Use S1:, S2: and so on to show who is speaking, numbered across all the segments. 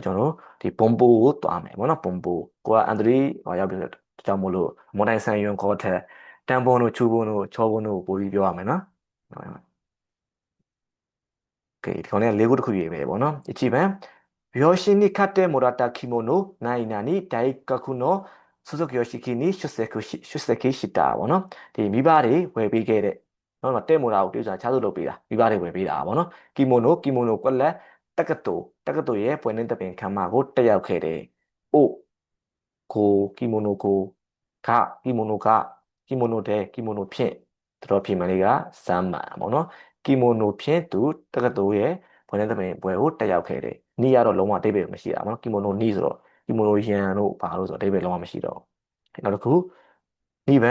S1: ကျွန်တော်တို့ဒီဘုံပိုကိုတွားမယ်ပေါ့နော်ဘုံပိုကိုကအန်ဒရီဟောရောက်ပြီးတော့ကြောင့်မို့လို့မွန်တိုင်းဆန်ယွန်ခေါ်ထက်တန်ဘုံတို့ချူဘုံတို့ချောဘုံတို့ပို့ပြီးပြောရမယ်နော်โอเคဒီကောင်လေးကလေးခုတစ်ခုရေးပဲပေါ့နော်一番秒針に勝ってもらった着物ないなに大学の卒業式に出席したပေါ့နော်ဒီမိဘတွေဝယ်ပေးခဲ့တဲ့နော်တဲ့မိုရာကိုတိကျချားလို့လုပ်ပေးတာမိဘတွေဝယ်ပေးတာပေါ့နော်ကီမိုနိုကွက်လက်တက္ကသိုလ်ရဲ့ပွဲနှင်းတပင်ခမ်းမကိုတက်ရောက်ခဲ့တယ်အိုကိုကကီမိုနိုဖြင့်တော်ပြင်မလေးကစမ်းမှန်ပေါ့နော်ကီမိုနိုဖြင့်သူတက္ကသိုလ်ရဲ့ဘွယ်နဲ့သမင်ဘွယ်ကိုတက်ရောက်ခဲ့တယ်။နီးရတော့လုံးဝအတိတ်ပဲမရှိတာပေါ့နော်။ကီမိုနိုနီးဆိုတော့ကီမိုနိုရန်တို့ဘာလို့ဆိုတော့အတိတ်ပဲလုံးဝမရှိတော့ဘူး။နောက်တစ်ခု2番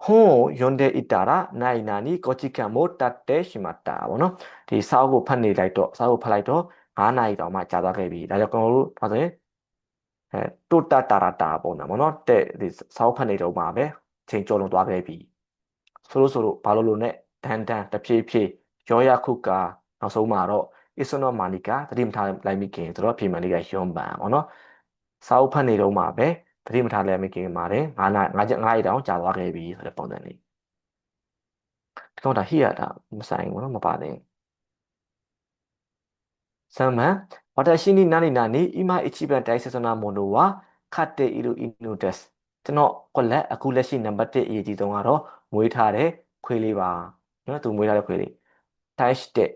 S1: 本を読んでいたらないなに5時間も経ってしまったပေါ့နော်။ဒီစာအုပ်ကိုဖတ်နေလိုက်တော့စာအုပ်ဖတ်လိုက်တော့9နာရီတောင်မှကြာသွားခဲ့ပြီ။ဒါကြောင့်ကျွန်တော်တို့ဘာဆိုရင်တိုတာတာရာတာပုံနာပေါ့နော်တဲ့ဒီစာအုပ်ဖတ်နေတော့မှာပဲချိန်ကျော်လွန်သွားခဲ့ပြီ။ဆိုလို့ဘာလို့နဲ့တန်တဖြည်းဖြည်းရောရခုကနောက်ဆုံးမှာတော့ is not manika သတိမထားလိုက်မိခင်ဆိုတော့ပြင်မှန်လေးကယွန်ပန်ပေါ့နော်စာအုပ်ဖတ်နေတော့မှာပဲသတိမထားလိုက်မိခင်မှာတယ်9တောင်ကြာသွားခဲ့ပြီဆိုတဲ့ပုံစံလေးဒီကောင်ဒါဟိရတာမဆိုင်ဘူးနော်မပါနဲ့3番私に何々今一番大切なものは買っている犬ですကျွန်တော်ကိုလက်အခုလက်ရှိနံပါတ်1အရေးကြီးဆုံးကတော့မွေးထားတဲ့ခွေးလေးပါနော်သူမွေးထားတဲ့ခွေးလေးတိုင်းရှိတဲ့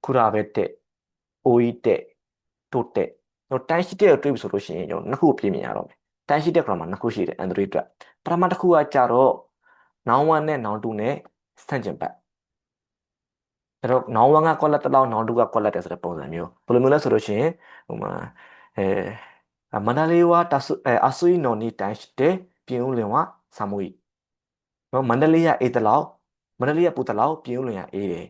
S1: ခုရာပဲတဲ့အိုးကြီးတဲ့တိုးတဲ့တော့တိုင်းရှိတဲ့ကိုတွေးပြီးဆိုလို့ရှိရင်ကျွန်တော်နှစ်ခုပြည့်မြင်ရတော့မယ်တိုင်းရှိတဲ့ကမှာနှစ်ခုရှိတယ် Android အတွက်ပထမတစ်ခုကကြတော့ noun 1နဲ့ noun 2နဲ့ဆန့်ကျင်ဘက်အဲ့တော့ noun 1ကကွက်လက်တစ်လောက် noun 2ကကွက်လက်တယ်ဆိုတဲ့ပုံစံမျိုးဘယ်လိုမျိုးလဲဆိုလို့ရှိရင်ဟိုမှာအဲမန္တလေးဝါတဆုအဆွေနော်နီတိုင်းရှိတဲ့ပြင်ဦးလင်ဝဆာမွေနော်မန္တလေးကအေးတလောက်မန္တလေးကပူတလောက်ပြင်ဦးလင်ကအေးတယ်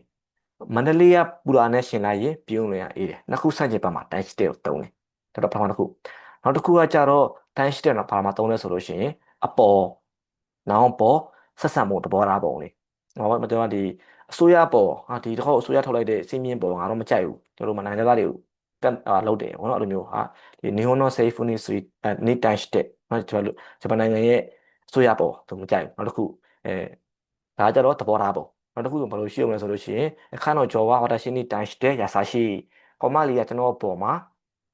S1: မန္တလေးကပူလာနဲ့ရှင်လိုက်ရင်ပြင်ဦးလင်ကအေးတယ်နှစ်ခုဆန့်ကျင်ဘက်မှာတိုင်းရှိတဲ့ကိုတုံးတယ်ဒါတော့ပထမတစ်ခုနောက်တစ်ခုကကြတော့တိုင်းရှိတဲ့နော်ဘာမှတုံးလဲဆိုလို့ရှိရင်အပေါ်နောင်ပေါ်ဆက်ဆံမှုသဘောထားပုံလေးဟောမတော်ကဒီအစိုးရပေါ်ဟာဒီတစ်ခေါက်အစိုးရထုတ်လိုက်တဲ့စီးမြင့်ပေါ်ငါတော့မကြိုက်ဘူးကျွန်တော်တို့မနိုင်တဲ့သားတွေကိုတက်လုပ်တယ်ဘောနော်အဲ့လိုမျိုးဟာဒီ日本の政府についてに対してနော်ကျွန်တော်တို့ဂျပန်နိုင်ငံရဲ့အစိုးရပေါ်သူမကြိုက်ဘူးနောက်တစ်ခုဒါကြတော့သဘောထားပုံနောက်တစ်ခုကဘယ်လိုရှိအောင်လဲဆိုလို့ရှိရင်အခါတော့ကျော်က私に対して優しいကောမလေးကကျွန်တော်အပေါ်မှာ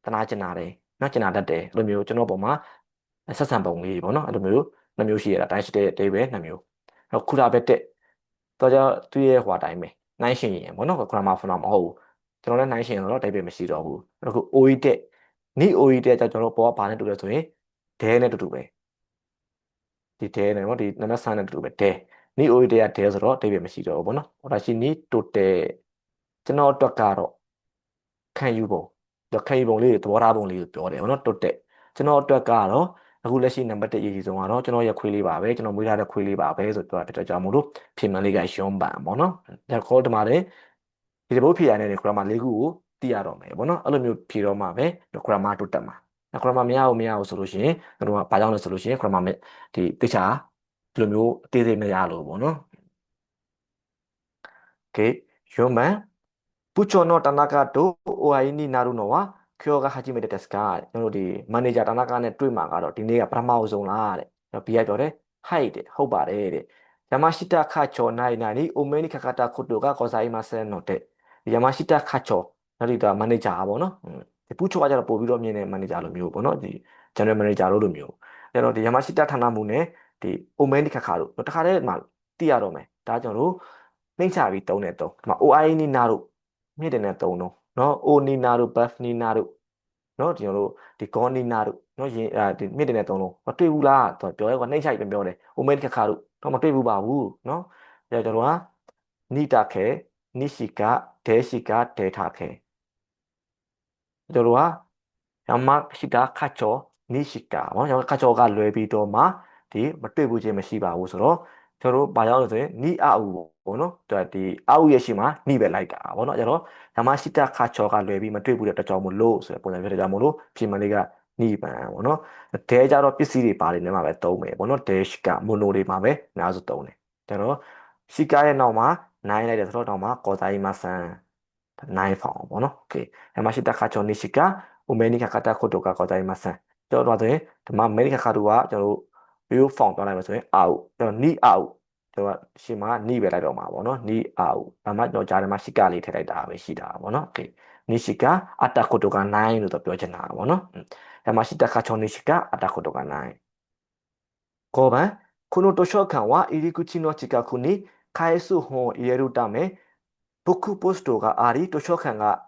S1: တနာကျင်တာတယ်နော်ကျင်တာတတ်တယ်အဲ့လိုမျိုးကျွန်တော်အပေါ်မှာဆက်ဆံပုံလေးပေါ့နော်အဲ့လိုမျိုးနှစ်မျိုးရှိရတာတိုင်းရှိတဲ့အသေးပဲနှစ်မျိုးနောက်ခုလာပဲတက်တော့ကြသူ့ရဲ့ဟွာတိုင်းပဲနိုင်ရှင်ရင်ပေါ့နော်ဂရမာဖနာမဟုတ်ဘူးကျွန်တော်လည်းနိုင်ရှင်ဆိုတော့အတိတ်ပဲမရှိတော့ဘူးအခု OE တက်နိ OE တက်ကြကျွန်တော်ပေါ်ကဘာနဲ့တူလဲဆိုရင်ဒဲနဲ့တူတူပဲဒီဒဲနဲ့နော်ဒီနံပါတ်3နဲ့တူတူပဲဒဲနိ OE တက်ကဒဲဆိုတော့အတိတ်ပဲမရှိတော့ဘူးပေါ့နော်ဟောဒါရှိနိတိုတက်ကျွန်တော်အတွက်ကတော့ခံယူပုံခံယူပုံလေးတွေသဘောထားပုံလေးကိုပြောတယ်ပေါ့နော်တိုတက်ကျွန်တော်အတွက်ကတော့အခုလက်ရှိနံပါတ်1အရေးကြီးဆုံးကတော့ကျွန်တော်ရဲ့ခွေးလေးပါပဲကျွန်တော်မွေးထားတဲ့ခွေးလေးပါပဲဆိုတော့တကြောင်မို့လို့ပြင်မှန်လေးကရှုံးပန်ပေါ့နော်ဒါခေါ်တမှာတယ်ဒီတပုတ်ဖြေရတဲ့ grammar လေးခုကိုသိရတော့မယ်ပေါ့နော်အဲ့လိုမျိုးဖြေတော့မှပဲ grammar တိုးတက်မှာ grammar မရဘူးဆိုလို့ရှိရင်တို့ကဘာကြောင့်လဲဆိုလို့ရှိရင် grammar ဒီတခြားဒီလိုမျိုးအသေးစိတ်မရလို့ပေါ့နော် OK 4番部長の田中とお会いになるのは今日が初めてですかကျွန်တော်ဒီမန်နေဂျာ田中နဲ့တွေ့မှာကတော့ဒီနေ့ကပထမဆုံးလားတဲ့။ BI ပြောတယ်はいတဲ့ဟုတ်ပါတယ်တဲ့။山下課長ないなにお目にかかったことがございませんので山下課長နောက်ဒီတော့မန်နေဂျာပေါ့နော်။ဒီ部長ကကျတော့ပို့ပြီးတော့မြင်တဲ့မန်နေဂျာလိုမျိုးပေါ့နော်။ဒီ general manager လိုမျိုး။အဲ့တော့ဒီ山下ဌာနမှုနဲ့ဒီお目にかかるတခါတည်းမှသိရတော့မယ်။ဒါကြောင့်လို့နှိမ့်ချပြီးတုံးတဲ့တုံးဒီမှာ OI နီနာတို့မြင့်တယ်နဲ့တုံးတော့နော် O နီနာတို့ buff နီနာတို့နော်ဒီလိုဒီ gon နီနာတို့နော်ရင်ဒီမြင့်တယ်နဲ့တုံးတော့မတွေ့ဘူးလားသူပြောရဲကနှိမ့်ချပြီးပြောတယ် Omen ခါခါတို့တော့မတွေ့ဘူးပါဘူးနော်အဲကျွန်တော်ကနိတာခဲနိရှိကဒေရှိကဒေတာခဲကျွန်တော်ကယမရှိတာခါချောနိရှိကာပေါ့ကျွန်တော်ခါချောကလွယ်ပြီးတော့မှဒီမတွေ့ဘူးခြင်းမရှိပါဘူးဆိုတော့ကျွန်တော်တို့ဘာကြောင့်လဲဆိုရင်နိအအူပေါ့နော်ဒီအအူရဲ့ရှိမှာနိပဲလိုက်တာပေါ့နော်ကျွန်တော်ယမရှိတာခါချောကလွယ်ပြီးမတွေ့ဘူးတဲ့တကြောင်မို့လို့ဆိုတဲ့ပုံစံဖြစ်တဲ့ကြောင့်မို့လို့ပြင်မလေးကနိပန်ပေါ့နော်ဒဲကြတော့ပစ္စည်းတွေပါတယ်နေမှာပဲသုံးမယ်ပေါ့နော်ဒဲရှိကမိုနိုတွေမှာပဲအများစုသုံးတယ်ကျွန်တော်ရှိကာရဲ့နောက်မှာနိုင်လိုက်တယ်ဆိုတော့နောက်မှာကော်တိုင်းမှာဆန်နိုင်ဖောင်ပေါ့နော်โอเค山下課長西がおめにかかったことがございません。ကျွန်တော်တို့ဆိုရင်ဒီမှာメニカカတူကကျွန်တော်တို့ view form သွားလိုက်မှာဆိုရင်အာုကျွန်တော်နီအာုကျွန်တော်ရှေ့မှာနီပဲလိုက်တော့မှာပေါ့နော်နီအာုဒါမှကျွန်တော်ဂျာထဲမှာရှီကာလေးထည့်လိုက်တာပဲရှိတာပေါ့နော်โอเคနီရှီကာအတ္တことがないလို့တော့ပြောချင်တာပေါ့နော်ဒါမှရှိတခါချုံနီရှီကာအတ္တことがない5番この図書館は入り口の近くに返す本を入れるためブックポストがあり図書館が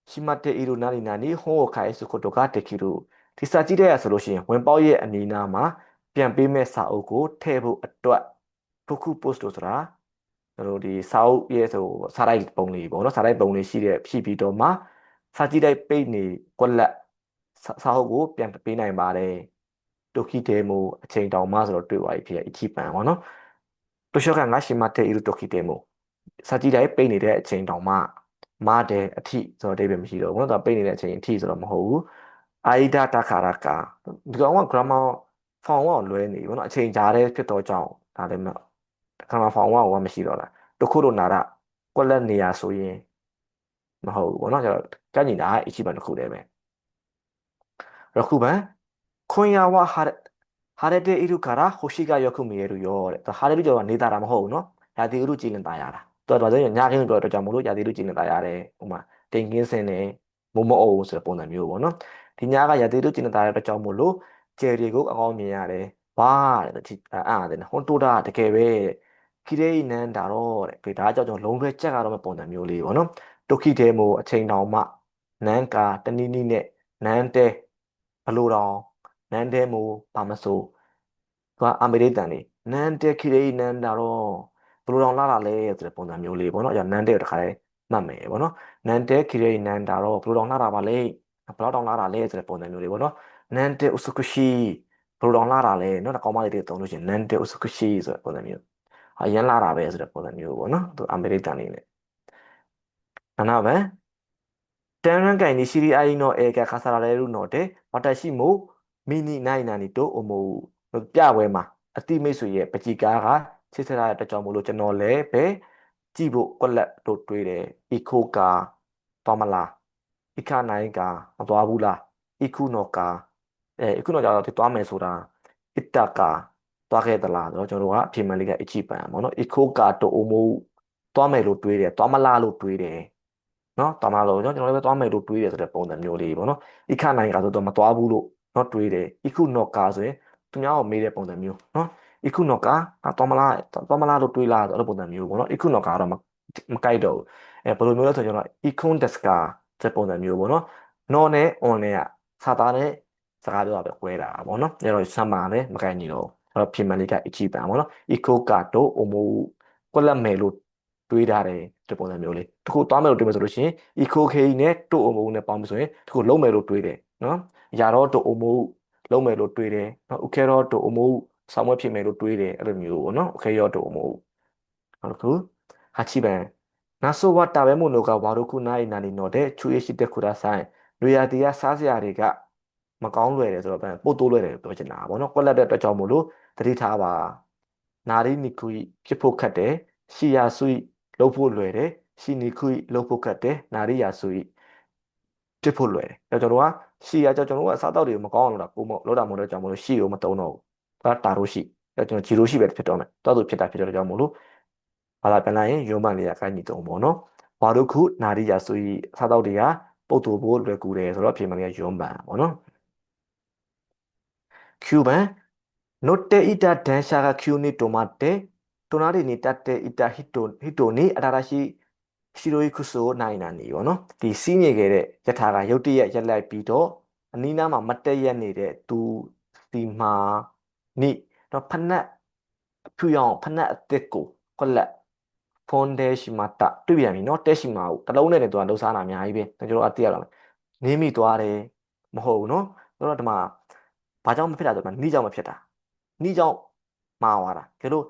S1: 閉まっている何々本を返すことができるဒီစာကြည့်တဲ့ရဆိုလို့ရှိရင်ဝင်ပေါက်ရဲ့အနီးနားမှာပြန်ပေးမဲ့စာအုပ်ကိုထည့်ဖို့အတွက် book post လို့ဆိုတာကျွန်တော်ဒီစာအုပ်ရဲ့ဆိုစာရိုက်ပုံလေးပေါ့နော်စာရိုက်ပုံလေးရှိတဲ့ဖြည့်ပြီးတော့မှစာကြည့်တဲ့ပိတ်နေကွက်လက်စာအုပ်ကိုပြန်ပေးနိုင်ပါတယ်ဒုက္ခိတေမိုအချိန်တောင်မှဆိုတော့တွေ့ပါပြီဖြစ်အချိပန်ပေါ့နော်図書館が閉まっている時でもစာကြည့်တဲ့ပိတ်နေတဲ့အချိန်တောင်မှမတဲ့အထိဆိုတော့အဓိပ္ပာယ်မရှိတော့ဘူးเนาะသူပိတ်နေတဲ့အချိန်အထိဆိုတော့မဟုတ်ဘူးအာိဒတာခါရကာဒီကောင်က grammar form ကိုလွဲနေပြီเนาะအချိန်ကြာတဲ့ဖြစ်တော့ကြောင်းဒါလည်းမ grammar form ကမရှိတော့လားတခုတော့နာရကွက်လက်နေရဆိုရင်မဟုတ်ဘူးเนาะကျတော့ကန့်ညီတာအချိပန်တစ်ခုတည်းပဲ6番今夜は晴れているから星がよく見えるよတဲ့晴れるကြောင့်နေတာတာမဟုတ်ဘူးเนาะရာသီဥတုကြည်လင်သာရတာတော်တော်ဆိုရင်ညခင်းပြောတော့ကြောင့်မလို့ရာသီဥတုကြည်လင်သာရတယ်ဥမာတင်ကင်းစင်နေမမအုံဆိုတဲ့ပုံစံမျိုးပေါ့เนาะဒီညကရာသီဥတုကြည်လင်သာရတဲ့ကြောင့်မလို့ကျယ်တွေကိုအကောင်းမြင်ရတယ်ဘာတဲ့ဒီအားတဲ့ဟွန်တိုတာတကယ်ပဲခိရေနန်ဒါတော့တဲ့ဒါကြောင့်ကျွန်တော်လုံးတွဲချက်ကတော့မပုံစံမျိုးလေးပေါ့เนาะဒုက္ခိတေမိုအချိန်တောင်မှနန်းကာတနည်းနည်းနဲ့နန်းတဲဘလို့တော့နန်းတဲမိုဘာမဆိုသူကအမေရိကန်နေနန်းတဲခိရေနန်ဒါတော့ဘလို့တော့လာတာလဲဆိုတဲ့ပုံစံမျိုးလေးပေါ့เนาะအဲ့ဒါနန်းတဲတခါလဲမှတ်မယ်ပေါ့เนาะနန်းတဲခိရေနန်ဒါတော့ဘလို့တော့လာတာပါလဲဘလို့တော့လာတာလဲဆိုတဲ့ပုံစံမျိုးလေးပေါ့เนาะနန်းတဲဥစကုရှိဘလို့တော့လာတာလဲเนาะကောင်းမလေးတွေတုံးလို့ရှိရင်နန်းတဲဥစကုရှိဆိုတဲ့ပုံစံမျိုးအရင်လာတာပဲဆိုတဲ့ပုံစံမျိုးပေါ့เนาะသူအမေရိကန်နေနဲ့နာပဲတန်ရန်ကိုင်に知り合いの映画化されるので私も見にないなにと思うပြပွဲမှာအတိမိတ်ဆွေရဲ့ပကြီကားကချစ်စရာတဲ့အတွက်ကြောင့်မို့လို့ကျွန်တော်လည်းပဲကြည့်ဖို့ကွက်လက်တို့တွေးတယ် eco ကာတော်မလား eco နိုင်ကာမသွားဘူးလား eco နော်ကာeco နော်ကြတော့သွားမယ်ဆိုတာ ita ကာသွားခဲ့သလားဆိုတော့ကျွန်တော်တို့ကအဖြေမှန်လေးကအချိပန်ပေါ့နော် eco ကာတိုအိုမိုသွားမယ်လို့တွေးတယ်သွားမလားလို့တွေးတယ်နော်တာမလို့ကျွန်တော်လည်းပဲသွားမယ်လို့တွေးတယ်ဆိုတဲ့ပုံစံမျိုးလေးပေါ့နော်ဣခနိုင်ကဆိုတော့မသွားဘူးလို့နော်တွေးတယ်ဣခုနော့ကာဆိုရင်သူများကိုမေးတဲ့ပုံစံမျိုးနော်ဣခုနော့ကာသွားမလားလို့တွေးလားဆိုတဲ့ပုံစံမျိုးပေါ့နော်ဣခုနော့ကာတော့မကြိုက်တော့ဘူးဘယ်လိုမျိုးလဲဆိုကျွန်တော်ဣခွန်ဒက်စကာတဲ့ပုံစံမျိုးပေါ့နော်နော်နဲ့ on နဲ့ကစာသားနဲ့စကားပြောတာပဲကွဲတာပေါ့နော်အဲ့တော့ဆမ်မာနဲ့မကိုက်ညီတော့အဲ့တော့ပြင်မလေးကအချီပန်ပေါ့နော်ဣခိုကာတိုအိုမိုကွက်လက်မယ်လို့တွေးထားတယ်ဒီပုံစံမျိုးလေးတခုသွားမယ်လို့တွေးမယ်ဆိုလို့ရှိရင် eco k နဲ့တိုအိုမိုနဲ့ပေါင်းပြီးဆိုရင်တခုလုံးမယ်လို့တွေးတယ်နော်ရာတော့တိုအိုမိုလုံးမယ်လို့တွေးတယ်နော် okay တော့တိုအိုမိုဆောင်းမဖြစ်မယ်လို့တွေးတယ်အဲ့လိုမျိုးပေါ့နော် okay ရောတိုအိုမိုနောက်တစ်ခု8番ナソは食べ物が悪くないなりので注意してくださいလူရတီကစားစရာတွေကမကောင်းလွယ်တယ်ဆိုတော့ပို့တိုးလွယ်တယ်ပြောချင်တာပေါ့နော်ကွက်လက်တဲ့အတွက်ကြောင့်မို့လို့သတိထားပါနာရီနီကူဖြစ်ဖို့ခက်တယ်ရှီယာဆွိလှုပ်ဖို့လွယ်တယ်ရှီနီကူလှုပ်ဖို့ခက်တယ်နာရီယာဆွိဖြစ်ဖို့လွယ်တယ်ကျွန်တော်တို့ကရှီယာကျွန်တော်တို့ကအစားအသောက်တွေကိုမကောင်းအောင်လုပ်တာပုံမလုပ်တာမဟုတ်တော့ကြောင့်မို့လို့ရှီကိုမတုံးတော့ဘူးဒါတာရိုရှိကျွန်တော်ဂျီရိုရှိပဲဖြစ်တော့မယ်တော်သူဖြစ်တာဖြစ်တော့ကြောင့်မို့လို့ဘာလာပြန်လိုက်ရင်ရုံးမှန်လေးကကိုင်းညီတုံးပေါ့နော်ဘာလို့ခုနာရီယာဆွိအစားအသောက်တွေကပုတ်တူဖို့လွယ်ကူတယ်ဆိုတော့အပြင်မှာလည်းရုံးပန်ပေါ့နော် 9番乗っていた電車が急に止まって隣に立っていた人に新しい白い靴をないなによနော်ဒီစီးနေခဲ့တဲ့ယထာကရုတ်တရက်ရက်လိုက်ပြီးတော့အနီးနားမှာမတက်ရက်နေတဲ့သူဒီမှာနိတော့ဖနက်အဖြူရောင်ဖနက်အစ်စ်ကိုကွက်လက်ဖွန်ဒဲရှိမတာတွေ့ပြန်ပြီနော်တက်ရှိမှာတလုံးနဲ့တူတာလှုပ်ရှားတာအများကြီးပဲကျွန်တော်တို့အသိရတော့နင်းမိသွားတယ်မဟုတ်ဘူးနော်ဆိုတော့ဒီမှာဘာကြောင့်မဖြစ်တာဆိုတော့နှီးကြောင့်မဖြစ်တာနှီးကြောင့်မှားသွားတာကဲလို့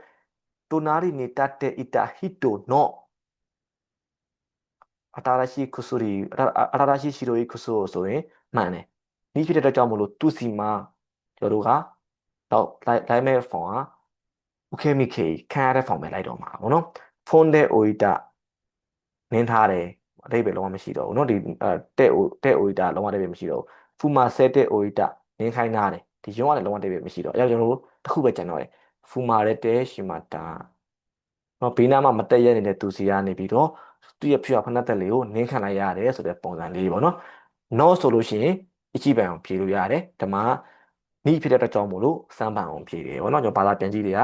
S1: 隣に立っていた人の新しい薬新しい白い薬をဆိုရင်မှန်တယ်နှီးဖြစ်တဲ့အတွက်ကြောင့်မလို့သူစီမှာကျွန်တော်တို့ကတော့လိုက်မဲ့ဖောင်ကဥခေမိခေခံရတဲ့ဖောင်ပဲလိုက်တော့မှာပေါ့နော်ဖုန်းတဲ့အိုဤတာနင်းထားတယ် အတိတ်ပဲလုံးဝမရှိတော့ဘူးเนาะဒီတဲ့အိုတာလုံးဝအတိတ်ပဲမရှိတော့ဘူးဖူမာဆဲတဲ့အိုတာနင်းခိုင်းနာတယ်ဒီရုံးကလည်းလုံးဝအတိတ်ပဲမရှိတော့အဲ့တော့ကျွန်တော်တို့တစ်ခုပဲကျန်တော့တယ်ဖူမာတဲ့တဲရှိမာတာเนาะဘေးနားမှာမတက်ရဲနေတဲ့သူစီကနေပြီးတော့သူ့ရဲ့ဖြူဖနက်သက်လေးကိုနင်းခံလိုက်ရတယ်ဆိုတဲ့ပုံစံလေးပေါ့เนาะ no ဆိုလို့ရှိရင်အကြည့်ပံအောင်ဖြေလို့ရတယ်ဓမ္မနိဖြစ်တဲ့အတွက်ကြောင့်မို့လို့စမ်းပံအောင်ဖြေတယ်ပေါ့เนาะကျွန်တော်ဘာသာပြန်ကြည့်တွေ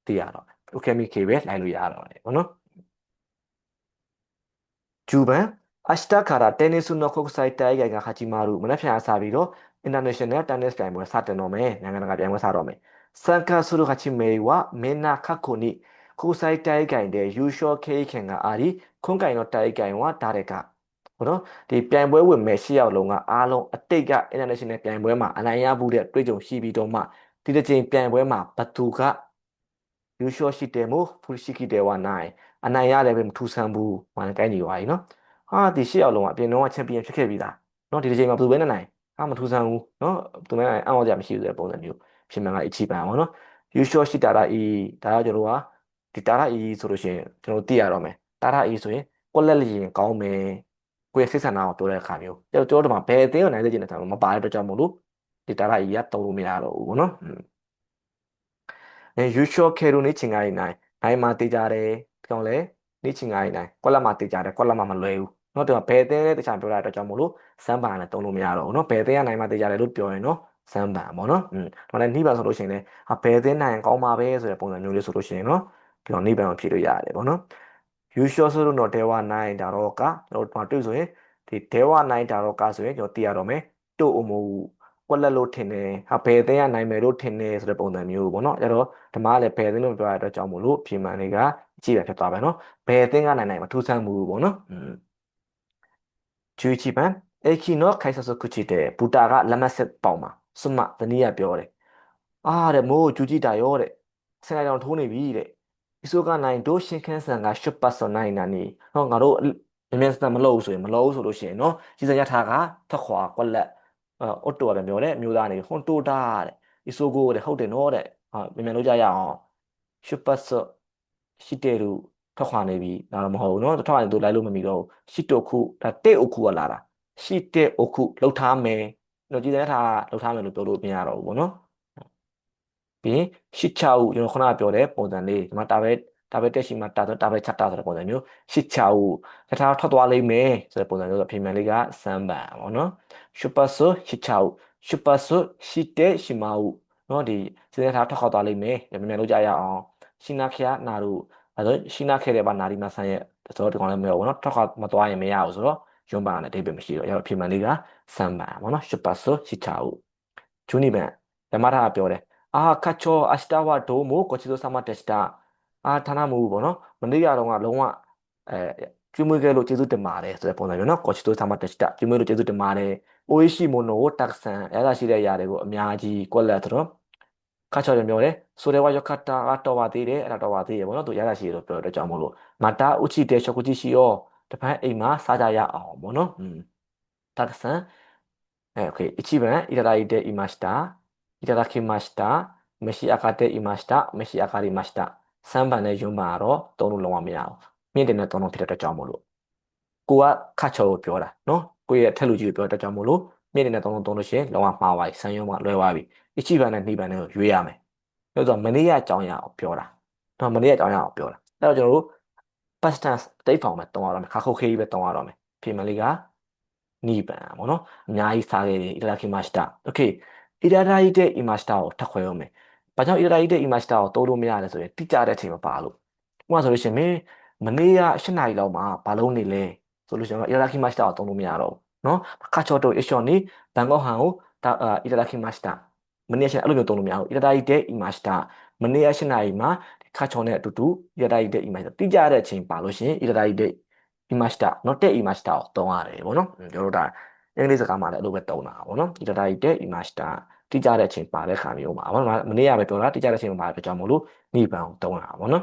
S1: ကသိရတော့ okay မိ K ပဲလိုက်လို့ရတော့တယ်ပေါ့เนาะ 10번 아시타카라 테니스 노 국사이 다이가가 하지마루 문화편 아사비로 인터내셔널 테니스 타임을 사트노메 나가나가 비앙을 사로메 상카수루 같이 메이와 메나 카코니 국사이 다이가인데 유쇼 케이켄가 아리 콩가이노 다이가인와 다레가 ဘောနော်ဒီပြိုင်ပွဲဝင်မဲ့၈ယောက်လုံးကအားလုံးအတိတ်က international ပြိုင်ပွဲမှာအနိုင်ရမှုတဲ့တွေ့ကြုံရှိပြီးတော့မှဒီတစ်ချိန်ပြိုင်ပွဲမှာဘသူက優勝してもフル式ではない。အနိုင်ရတယ်ပဲမထူဆန်းဘူး။ဘာလဲကိုင်းနေပါ යි နော်။ဟာဒီရှေ့အောင်လုံးကအပြင်တော့ချန်ပီယံဖြစ်ခဲ့ပြီလား။နော်ဒီတစ်ချိန်မှာဘယ်သူပဲနိုင်။ဟာမထူဆန်းဘူး။နော်သူမဲနိုင်အောင်ကြမရှိဘူးဆိုတဲ့ပုံစံမျိုးဖြစ်မှန်ကအချီပန်ပါနော်။優勝したらいいဒါကကျွန်တော်ကဒီတာရအီဆိုလို့ရှိရင်ကျွန်တော်သိရတော့မယ်။တာရအီဆိုရင်ကိုလက်လျင်ကောင်းမယ်။ကိုယ့်ရဲ့စိတ်ဆန္ဒကိုပြောတဲ့အခါမျိုး။ကျွန်တော်တို့မှာဘယ်အသင်းကိုနိုင်စေချင်တဲ့ဆန္ဒမပါတဲ့အတွက်ကြောင့်မို့လို့ဒီတာရအီကတုံးလို့မရတော့ဘူးပေါ့နော်။ 優勝蹴るに違いない。နိုင်မှာတေးကြတယ်ဒီကောင်လည်းနေ့ချင်း9နိုင်ကွက်လက်မှာတေးကြတယ်ကွက်လက်မှာမလွယ်ဘူးเนาะဒီမှာဘယ်အသင်းလဲတခြားပြောတာအတွက်ကြောင့်မို့လို့စမ်းပါနဲ့တုံးလို့မရတော့ဘူးเนาะဘယ်အသင်းကနိုင်မှာတေးကြတယ်လို့ပြောရင်เนาะစမ်းပါပေါ့เนาะဒါလည်းနှိပန်ဆိုလို့ရှိရင်လည်းဘယ်အသင်းနိုင်ကောင်းပါပဲဆိုတဲ့ပုံစံမျိုးလေးဆိုလို့ရှိရင်เนาะဒီကောင်နှိပန်ကိုဖြည့်လို့ရတယ်ပေါ့เนาะ優勝するのではないだろうかကျွန်တော်တို့ဆိုရင်ဒီではないだろうかဆိုရင်ကျွန်တော်သိရတော့မယ်တို့အမို့ကွက်လက်လို့ထင်တယ်ဟာဘယ်အသင်းကနိုင်မယ်လို့ထင်တယ်ဆိုတဲ့ပုံစံမျိုးပေါ့เนาะအဲ့တော့ဓမ္မလည်းဘယ်အသင်းလို့ပြောရတဲ့အတွက်ကြောင့်မို့လို့ပြင်မှန်လေးကကြည့်ရဖြစ်သွားပဲเนาะဘယ်အသင်းကနိုင်မထူးဆန်းမှုပေါ့เนาะ11番駅の改札口で豚がラマセッポンမှာစွမတနည်းပြောတယ်အားတဲ့မိုးကျူကြည့်တာရောတဲ့ဆင်လိုက်တောင်ထိုးနေပြီတဲ့အစိုးကနိုင်တို့ရှင်ခန်းဆန်ကရှုပ်ပတ်စောနိုင်နာနေဟောငါတို့မြန်မြန်စတမလို့ဆိုရင်မလို့ဆိုလို့ရှိရင်เนาะကြီးစံရထားကထခွာကွက်လက်အော်တိုကပြောတယ်မျိုးသားနေဟွန်တိုတာတဲ့အစိုးကိုတဲ့ဟုတ်တယ်နော်တဲ့ဟာမြန်မြန်လုပ်ကြရအောင်ရှုပ်ပတ်စောရှိတယ်လို့ထွက်ခွာနေပြီဒါတော့မဟုတ်ဘူးเนาะထွက်ခွာနေသူလိုက်လို့မမီတော့ရှိတုတ်ခုဒါတဲ့အခုကလာတာရှိတဲ့အခုလှုပ်ထားမယ်တော့ကြည်စံထားလှုပ်ထားမယ်လို့ပြောလို့မရတော့ဘူးပေါ့နော်ပြီးရင်ရှစ်ချာဦးကျွန်တော်ခုနကပြောတဲ့ပုံစံလေးဒီမှာတာဘက်တက်ရှိမှတာဆိုတာဘက်ချက်တာဆိုတဲ့ပုံစံမျိုးရှစ်ချာဦးတထားထွက်သွားလိမ့်မယ်ဆိုတဲ့ပုံစံမျိုးဆိုအဖေမှန်လေးကစမ်းပါပေါ့နော်ရှုပတ်ဆိုရှစ်ချာဦးရှုပတ်ဆိုရှိတဲ့ရှိမဦးနော်ဒီစတဲ့ထားထွက်ခွာသွားလိမ့်မယ်မြန်မြန်လုပ်ကြရအောင်ရှင်းနာခရနာတို့အဲဆိုရှင်းနာခဲ့တဲ့ဘာနာဒီမဆန်ရဲ့ဆိုတော့ဒီကောင်လည်းမရဘူးနော်ထွက်ခွာမသွားရင်မရဘူးဆိုတော့ရုံးပါနဲ့အဓိပ္ပာယ်မရှိတော့အဲ့တော့အဖေမှန်လေးကစမ်းပါပေါ့နော်ရှုပတ်ဆိုရှစ်ချာဦးဂျူနီဘန်ဓမ္မထာပြောတယ်課長、明日はどうもごちそうさまでした。ဌာနမှုပေါ့နော်။မနေ့ကတော့လုံးဝကျွေးမွေးခဲ့လို့ကျေးဇူးတင်ပါတယ်ဆိုတဲ့ပုံစံမျိုးနော်။ごちそうさまでした。ကျွေးမွေးလို့ကျေးဇူးတင်ပါတယ်။美味しいものをたくさんရရှိတဲ့အရာတွေကိုအများကြီးကွက်လက်ဆိုတော့課長ပြောတယ်။それはよかったတော့ပါသေးတယ်အဲ့ဒါတော့ပါသေးတယ်ပေါ့နော်။သူရရှိလို့ပြောတဲ့ကြောင့်မို့လို့またうちで食事しよう။တပန်းအိမ်မှာစားကြရအောင်ပေါ့နော်။たくさんOK 1番いただいていました。いただきました。召し上がっていました。召し上がりました。3番နဲ့4番ကတော့သုံးလို့လုံးဝမရဘူး။မြင့်တင်တဲ့သုံးလုံးဖြစ်တဲ့အတွက်ကြောင့်မို့လို့ကိုကခတ်ချောကိုပြောတာနော်။ကိုရဲ့ထက်လူကြီးကိုပြောတဲ့အတွက်ကြောင့်မို့လို့မြင့်တင်တဲ့သုံးလုံးသုံးလို့ရှိရင်လုံးဝမှားသွားပြီ။ဆန်းရုံးကလွဲသွားပြီ။1番နဲ့2番နဲ့ကိုရွေးရမယ်။ပြောတော့မနေ့ကအကြောင်းအရာကိုပြောတာ။နော်မနေ့ကအကြောင်းအရာကိုပြောတာ။အဲ့တော့ကျွန်တော်တို့ past tense တိတ်ဖောင်ပဲတုံးရတော့မယ်။ခါခုတ်ခေးပဲတုံးရတော့မယ်။ပြင်မလေးက2番ပေါ့နော်။အများကြီးစားခဲ့တယ်いただきました。Okayいただいていましたကိုထပ်ခွဲအောင်မယ်။ဘာကြောင့်いただいていましたကိုတိုးလို့မရလဲဆိုရင်တိကျတဲ့အချိန်မပါလို့။ဥပမာဆိုလို့ရှိရင်မနေ့က8နာရီလောက်မှာဘာလုံးနေလဲဆိုလို့ရှိရင်いただきましたကိုတိုးလို့မရတော့ဘူး။နော်။ခါချောတို一緒にဘန်ကောက်ဟန်ကိုいただきました။မနေ့ကအဲ့လိုမျိုးတိုးလို့မရဘူး။いただいていました။မနေ့က8နာရီမှာခါချောနဲ့အတူတူいただいていました။တိကျတဲ့အချိန်ပါလို့ရှိရင်いただいていました။နော်တဲ့いましたကိုတုံးရတယ်ပေါ့နော်။ကျွန်တော်တို့ဒါအင်္ဂလိပ်စကားမှာလည်းအဲ့လိုပဲတုံးတာပေါ့နော်။いただいていました。တိကျတဲ့အချိန်ပါတဲ့ခါမျိုးမှာပေါ့နော်မနေ့ကပဲပြောတာတိကျတဲ့အချိန်မှာပါတဲ့ကြောင့်မို့လို့နိဗ္ဗာန်ကိုတုံးတာပေါ့နော်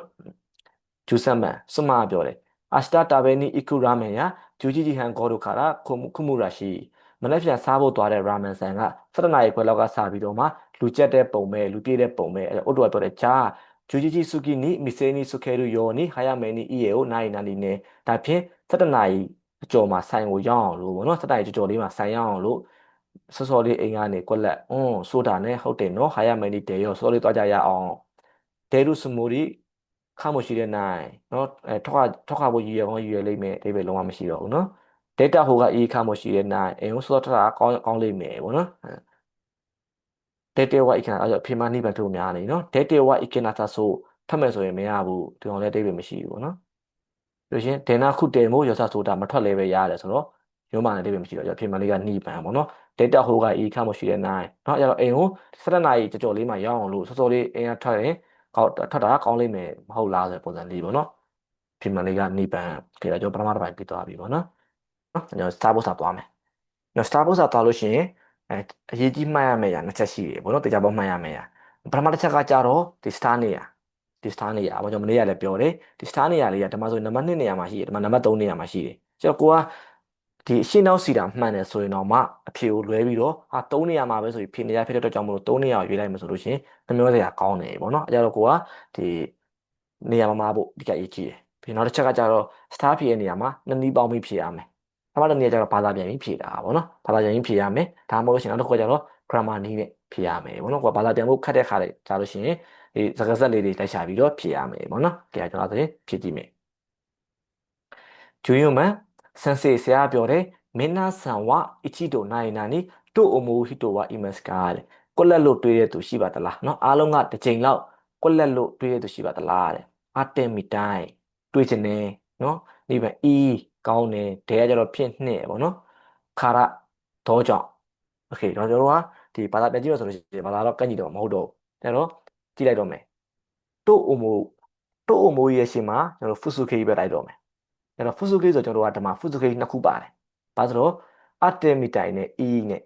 S1: ဂျူဆမ်မန်စွမပြောတယ်အစတာတာဘဲနီအီကူရာမန်ယာဂျူဂျီဂျီဟန်ဂေါ်ဒိုခါရာခုမှုရာရှိမနေ့ပြန်စားဖို့သွားတဲ့ရာမန်ဆန်က7နာရီခွဲလောက်ကစပြီးတော့မှလူကျက်တဲ့ပုံပဲလူပြေးတဲ့ပုံပဲအဲ့အိုတိုကပြောတယ်ဂျာဂျူဂျီဂျီစုကီနီမီဆေနီစုခဲရူယောနီဟာယာမဲနီအီယေကိုနိုင်နာနီနဲ့ဒါဖြင့်7နာရီ အကျော်မှာဆိုင်ကိုရောက်အောင်လို့ပေါ့နော်စတိုင်ကြော်လေးမှာဆိုင်ရောက်အောင်လို့စောစောလေးအိမ်ကနေကွက်လက်ဆိုတာနဲ့ဟုတ်တယ်နော်ဟာရမယ်ဒီတဲရောစောလေးသွားကြရအောင်တဲရုစမူရီခါမရှိတဲ့နိုင်နော်ထောက်ခဖို့ရည်ရကောင်းရည်ရလိမ့်မယ်အိဗယ်လုံးဝမရှိတော့ဘူးနော်ဒေတာဟိုကအေးခါမရှိတဲ့နိုင်အိမ်ကိုစောထတာကောင်းလိမ့်မယ်ပေါ့နော်တဲတဲဝိုက်ခါအဲ့တော့ဖေမနိဗ္ဗာန်တို့များနေနော်တဲတဲဝိုက်ခနာသဆိုဖတ်မယ်ဆိုရင်မရဘူးဒီကောင်လည်းအိဗယ်မရှိဘူးပေါ့နော်လို့ရှင်ဒေနာခုတဲမို့ရစဆိုတာမထွက်လဲပဲရတယ်ဆိုတော့ရုံးမှလည်းအိဗယ်မရှိတော့ရဖေမလေးကနှိပန်ပေါ့နော်ဒေတာဟိုကအေးခါမရှိတဲ့နိုင်နော်အဲ့တော့အိမ်ကို7နာရီကြော်လေးမှရောက်အောင်လို့စောစောလေးအိမ်ကထွက်ရင်ထွက်တာကောင်းလိမ့်မယ်မဟုတ်လားဆိုတဲ့ပုံစံလေးပေါ့နော်ဖေမလေးကနှိပန်ခေတာကျွန်တော်ပထမတစ်ပိုင်းပြီးသွားပြီပေါ့နော်ကျွန်တော်စတာဘုတ်စာသွားမယ်နော်စတာဘုတ်စာသွားလို့ရှိရင်အဲအရေးကြီးမှတ်ရမယ့်အရာနှစ်ချက်ရှိတယ်ပေါ့နော်တေချာပေါက်မှတ်ရမယ့်အရာပထမတစ်ချက်ကကြတော့ဒီစတာနေရာဒီစတာနေရာဘာကြောင့်မနေ့ကလည်းပြောတယ်ဒီစတာနေရာလေးကဒီမှာဆိုနံပါတ်2နေရာမှာရှိတယ်ဒီမှာနံပါတ်3နေရာမှာရှိတယ်ကျတော့ကိုကဒီအရှင်းနောက်စီတာမှန်တယ်ဆိုရင်တော့မှအဖြေကိုလွဲပြီးတော့3နေရာမှာပဲဆိုပြီးဖြေနေရဖြစ်တဲ့အတွက်ကြောင့်မလို့3နေရာကိုရွေးလိုက်မှဆိုလို့ရှိရင်နှမျောစရာကောင်းတယ်ပေါ့နော်အဲကြတော့ကိုကဒီနေရာမှာဖို့ဒီကအရေးကြီးတယ်ပြီးနောက်တစ်ချက်ကကြတော့စတာဖြေရဲ့နေရာမှာနှစ်နည်းပေါင်းပြီးဖြေရမယ်ပထမတစ်နည်းကျတော့ဘာသာပြန်ပြီးဖြေတာပေါ့နော်ဘာသာပြန်ပြီးဖြေရမယ်ဒါမှမဟုတ်ရှင်နောက်တစ်ခုကကျတော့ grammar နည်းနဲ့ဖြေရမယ်ပေါ့နော်ကိုကဘာသာပြန်ဖို့ခက်တဲ့ခါလေးကြားလို့ရှိရင်ဒီစကားဆက်လေးတွေတိုက်ရှာပြီးတော့ဖြေရမယ်ပေါ့နော်ကြည့်ရကျွန်တော်ဆိုရင်ဖြေကြည့်မယ်ဂျူယွန်မန်ဆန်စေဆရာပြောတယ်မင်းနာဆန်ဝအချီတိုနိုင်နာနီတို့အမိုဟီတိုဝါအီမတ်စကာတဲ့ကွက်လက်လို့တွေးတဲ့သူရှိပါသလားเนาะအားလုံးကတစ်ချိန်လောက်ကွက်လက်လို့တွေးတဲ့သူရှိပါသလားတဲ့အတဲမီတိုင်းတွေးချင်တယ်เนาะဒီပဲအီကောင်းတယ်ဒဲကကြတော့ဖြစ်နှစ်ပေါ့เนาะခါရတော့ကြောင့်โอเคတော့ကျွန်တော်တို့ကဒီဘာသာပြန်ကြည့်လို့ဆိုလို့ရှိရင်ဘာသာတော့ကန့်ကြည့်တော့မဟုတ်တော့ဘူးဒါတော့ကြည့်လိုက်တော့မယ်တို့အမိုတို့အမိုရဲ့ရှင်မှာကျွန်တော်ဖုစုခေပဲလိုက်တော့မယ်အဲ့တော့ဖုစုကိဆိုကျွန်တော်တို့ကဒီမှာဖုစုကိနှစ်ခုပါတယ်။ဘာဆိုတော့အတဲမီတိုင်နဲ့အီးနဲ့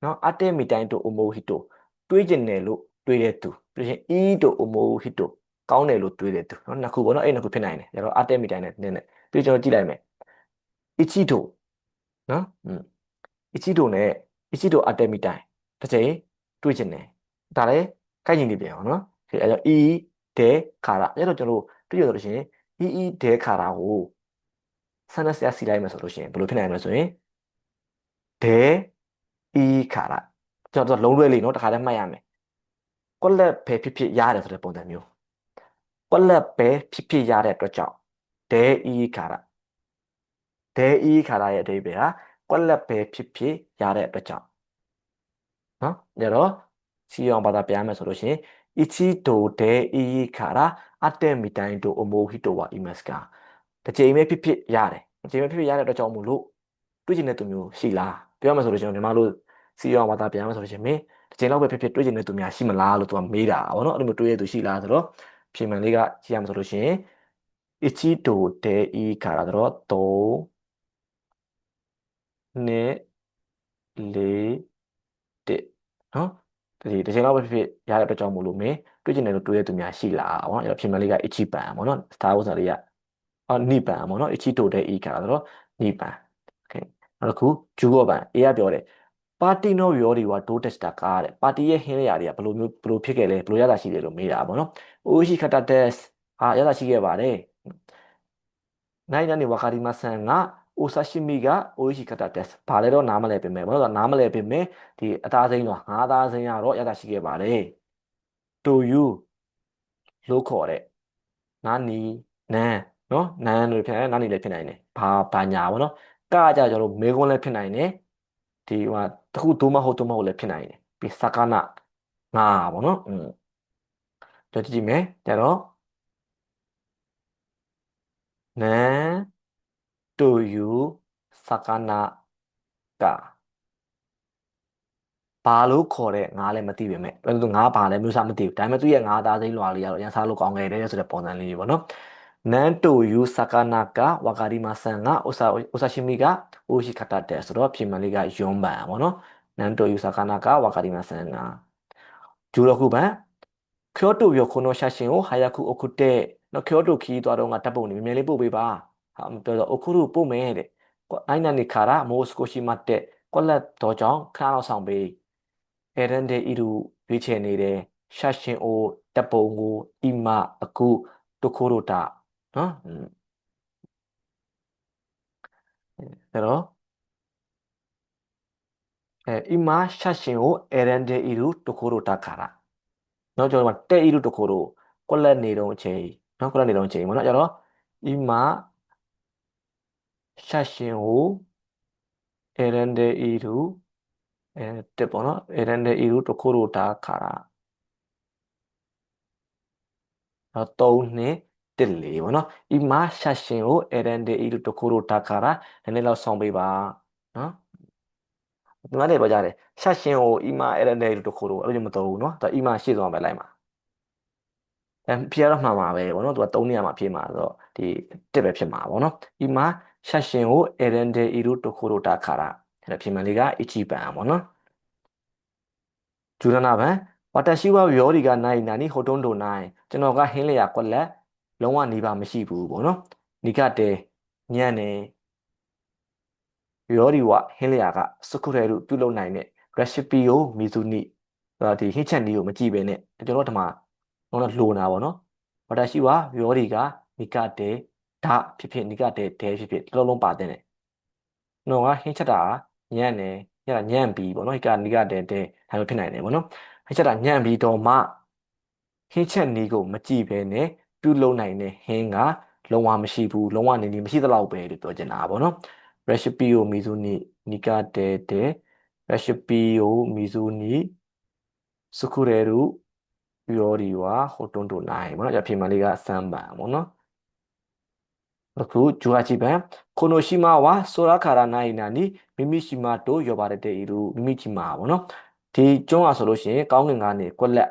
S1: နော်အတဲမီတိုင်တို့အိုမိုဟီတိုတွေးကျင်တယ်လို့တွေးတဲ့သူပြီးရင်အီးတို့အိုမိုဟီတိုကောင်းတယ်လို့တွေးတဲ့သူနော်နှစ်ခုပေါ့နော်အဲ့နှစ်ခုဖြစ်နိုင်တယ်။ဒါတော့အတဲမီတိုင်နဲ့နဲ့ပြီးကျွန်တော်ကြည့်လိုက်မယ်။အီချီတိုနော်အီချီတိုနဲ့အီချီတိုအတဲမီတိုင်တစ်ချိန်တွေးကျင်တယ်။ဒါလည်းကိုက်ညီနေပြန်အောင်နော်။အဲ့တော့အီးဒဲခါရအဲ့တော့ကျွန်တော်တို့တွေ့ရလို့ရှိရင်အီးဒဲခါရကိုဆန်းသက်စီလိုက်မယ်ဆိုလို့ရှိရင်ဘယ်လိုဖြစ်နိုင်မလဲဆိုရင်ဒဲအီခါရကျွန်တော်လုံးလွဲလေးနော်တခါတည်းမှတ်ရမယ်ကွက်လက်ပဲဖြစ်ဖြစ်ရတယ်ဆိုတဲ့ပုံစံမျိုးကွက်လက်ပဲဖြစ်ဖြစ်ရတဲ့အတွက်ကြောင့်ဒဲအီခါရဒဲအီခါရရဲ့အဓိပ္ပာယ်ဟာကွက်လက်ပဲဖြစ်ဖြစ်ရတဲ့အတွက်ကြောင့်နော်ဒါတော့စီအောင်ဘာသာပြန်မယ်ဆိုလို့ရှိရင်一起都得一卡拉အတဲမီတိုင်းတို့အမိုဟီတိုဝါအီမတ်စကာတစ်ချိန်ပဲဖြစ်ဖြစ်ရတယ်တစ်ချိန်ပဲဖြစ်ဖြစ်ရတဲ့အတွက်ကြောင့်မို့လို့တွေးကျင်တဲ့သူမျိုးရှိလားပြောရမှာဆိုလို့ကျွန်တော်ညီမတို့စီအောင်ဘာသာပြန်မယ်ဆိုလို့ရှိရင်မင်းတစ်ချိန်လောက်ပဲဖြစ်ဖြစ်တွေးကျင်တဲ့သူများရှိမလားလို့သူကမေးတာဗောနော်အဲ့လိုမျိုးတွေးရတဲ့သူရှိလားဆိုတော့ဖြေမှန်လေးကကြည့်ရမှာဆိုလို့ရှိရင်一起都得一卡拉တော့3နဲ့4တစ်နော်ဒီတစ်ချိန်လောက်ပဲဖြစ်ဖြစ်ရတဲ့အတွက်ကြောင့်မို့လို့မင်းတွေးကျင်တယ်လို့တွေးရတဲ့သူများရှိလားဗောနော်အဲ့တော့ဖြေမှန်လေးကအချီပန်ဗောနော်စတာဝဇာလေးကနိပန်ဗောနော်အချီတိုတဲ့ဤခါဆိုတော့နိပန်โอเคနောက်တစ်ခုဂျူဘောပန်အေးကပြောတယ်ပါတီနိုရောဒီဝါဒိုတက်စတာကားတဲ့ပါတီရဲ့ဟင်းရရာတွေကဘယ်လိုမျိုးဘယ်လိုဖြစ်ခဲ့လဲဘယ်လိုရတာရှိတယ်လို့မေးတာဗောနော်အိုရှိခတာတက်စ်ရတာရှိခဲ့ပါတယ်နိုင်နာနေဝါကာဒီမဆန်ကအိုဆာရှိမီကအိုရှိခတာတက်စ်ဘာလဲတော့နားမလဲပြင်မယ်ဘာလို့လဲနားမလဲပြင်မယ်ဒီအသားစိမ်းတော့ငါးသားစိမ်းရတော့ရတာရှိခဲ့ပါတယ်တူယူလို့ခေါ်တဲ့နာနီနန်းနော်နန်းလို့ဖြစ်တယ်နာနီလည်းဖြစ်နိုင်တယ်ဘာညာပေါ့နော်ကကြကျွန်တော်တို့မေကွန်းလည်းဖြစ်နိုင်တယ်ဒီဟိုတခုသို့မဟုတ်လည်းဖြစ်နိုင်တယ်ပြီးစကနာငါပေါ့နော်ကြည့်ကြည့်မယ်ကြတော့နန်းတူယူစကနာကဘာလို့ခေါ်တဲ့ငါလည်းမသိပေမဲ့ဘယ်လိုငါဘာလဲမျိုးစားမသိဘူးဒါပေမဲ့သူ့ရဲ့ငါသားစိမ်းလွာလေးကတော့အရင်စားလို့ကောင်းခဲ့တယ်ဆိုတဲ့ပုံစံလေးပေါ့နော်နန်တိုယူစကာနာကဝါကာဒီမာဆန်ကအိုဆာရှိမီကအိုရှိခတာတဲ့ဆိုတော့ပြင်မလေးကယွန်ဘန်ပေါ့နော်နန်တိုယူစကာနာကဝါကာဒီမာဆန်ကဂျူရခုဘန်ကျိုတိုယောခိုနိုရှာရှင်ကိုဟာယာခုအခုတဲ့နော်ကျိုတိုခီးသွားတော့ငါတပ်ပုံနေမြဲလေးပို့ပေးပါဟာပြောတော့အခုတို့ပို့မယ်တဲ့အိုင်နာနီခါရာမိုစကိုရှိမတ်တဲ့ကွက်လက်တော်ကြောင့်ခါတော့ဆောင်ပေးအဲရန်ဒေအီရူရွေးချယ်နေတယ်ရှာရှင်အိုတပ်ပုံကိုအီမာအခုတိုခိုရိုတာနော် အဲ့တော့今写真を選んでいるところだから。နော်ကျွန်တော်တို့ကတဲ့ဤတို့တစ်ခုတို့ကွက်လက်နေတော့အချိန်နော်ကွက်လက်နေတော့အချိန်ပေါ့နော်ကျတော့今写真を選んでいるတဲ့ပေါ့နော်選んでいるところだからနော်3နှစ်တစ်လေးပေါ့နော်今写真を選んでいるところだからနည်းနည်းလောက်ဆောင်ပေးပါနော်ဒီမှာလည်းပြောကြတယ်写真を今選んでいるところအဲ့လိုမျိုးမတော်ဘူးနော်ဒါ今ရှေ့ဆုံးပဲလိုက်မှာဖြေရတော့မှန်ပါပဲဗောနော်သူက3နေရာမှာဖြေမှာဆိုတော့ဒီတစ်ပဲဖြစ်မှာဗောနော်今写真を選んでいるところだからအဲ့ဒါဖြေမှန်လေးက一番ဗောနော်17番私は料理がないなにほとんどないကျွန်တော်ကဟင်းလျာကွက်လက်လုံးဝနေပါမရှိဘူးဗောနော်နိကတဲ့ညံ့နေ料理はဟင်းလျာကစခုရဲလူပြုလုပ်နိုင်တဲ့ recipe ကိုမီဇူနီဒီဟင်းချက်နည်းကိုမကြည့်ပဲနဲ့ကျွန်တော်တို့ဒီမှာတော့လိုနာဗောနော်私は料理が苦手だဖြစ်ဖြစ်苦手တဲဖြစ်ဖြစ်လုံးလုံးပါတဲ့နဲ့နော်ကဟင်းချက်တာညံ့နေညံ့ညံ့ပြီးဗောနော်ဒီကနိကတဲ့တဲဒါမျိုးဖြစ်နိုင်တယ်ဗောနော်ဟင်းချက်တာညံ့ပြီးတော့မှဟင်းချက်နည်းကိုမကြည့်ပဲနဲ့ပြုလုပ်နိုင်တဲ့ဟင်းကလုံးဝမရှိဘူးလုံးဝနေနေမရှိသလောက်ပဲလို့ပြောချင်တာဗောနော် recipe を見ずに苦手で recipe を見ずに作れる料理はほとんどないဗောနော်じゃあピーマンလေးက3番ဗောနော်အခု18番この島は空からないなに耳島と呼ばれている耳島ဗောနော်ဒီကျွန်းอ่ะဆိုလို့ရှိရင်ကောင်းကင်ကနေကွက်လက်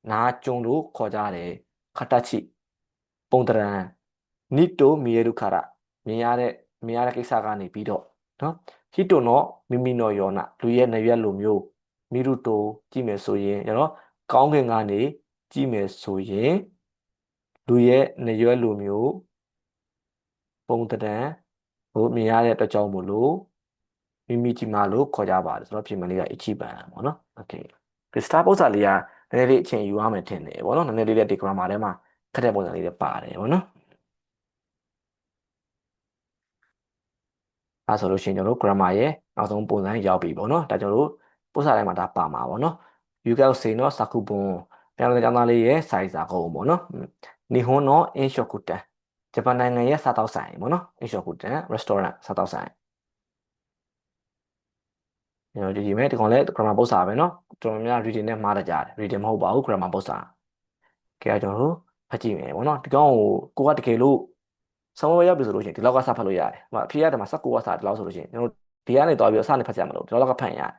S1: နားကျွန်းလို့ခေါ်ကြတယ်形ပုံတရံနိတိုမီယေရုခါရမြင်ရတဲ့ကိစ္စကနေပြီးတော့နော်ဟီတိုနောမိမိနောယောနာလူရဲ့နရွက်လိုမျိုးမိရုတိုကြည့်မယ်ဆိုရင်ကျွန်တော်ကောင်းကင်ကနေကြည့်မယ်ဆိုရင်လူရဲ့နရွက်လိုမျိုးပုံတံကိုမြင်ရတဲ့အတွက်ကြောင့်မို့လို့မိမိကြီးမာလို့ခေါ်ကြပါတယ်ဆိုတော့ပြင်မလေးကအချီပန်ပေါ့နော်โอเคဒီစတာပုံစံလေးကနည်းနည်းလေးအချိန်ယူရမယ်ထင်တယ်ပေါ့နော်နည်းနည်းလေးတဲ့ဒီ grammar ထဲမှာခက်တဲ့ပုံစံလေးတွေပါတယ်ပေါ့နော်အဲဆိုလို့ရှိရင်ကျွန်တော်တို့ grammar ရဲ့နောက်ဆုံးပုံစံရောက်ပြီပေါ့နော်ဒါကျွန်တော်တို့ပို့စာတိုင်းမှာဒါပါမှာပေါ့နော်ယူကောက်စေနော်စာခုပွန်ပြန်လည်ကျောင်းသားလေးရဲ့စာရေးစာကုန်းပေါ့နော်နီဟွန်နော်အင်းရှော့ကူတန်ဂျပန်နိုင်ငံရဲ့စားတောက်ဆိုင်ပေါ့နော်အင်းရှော့ကူတန် restaurant စားတောက်ဆိုင်ကျွန်တော်ကြည့်မယ်ဒီကောင်လည်း grammar ပုဒ်စာပဲเนาะတော်တော်များများ reading နဲ့မှားတကြတယ် reading မဟုတ်ပါဘူး grammar ပုဒ်စာကဲကျွန်တော်တို့ဖတ်ကြည့်မယ်ပေါ့เนาะဒီကောင်ကိုကတကယ်လို့ဆောင်းဝဲရောက်ပြီဆိုလို့ရှိရင်ဒီလောက်ကစဖတ်လို့ရတယ်ဟိုအဖေရတယ်မှာ19ကစဒီလောက်ဆိုလို့ရှိရင်ကျွန်တော်ဒီကနေတော့ပြီးအစနဲ့ဖတ်ကြမလို့ဒီလောက်ကဖတ်ရတယ်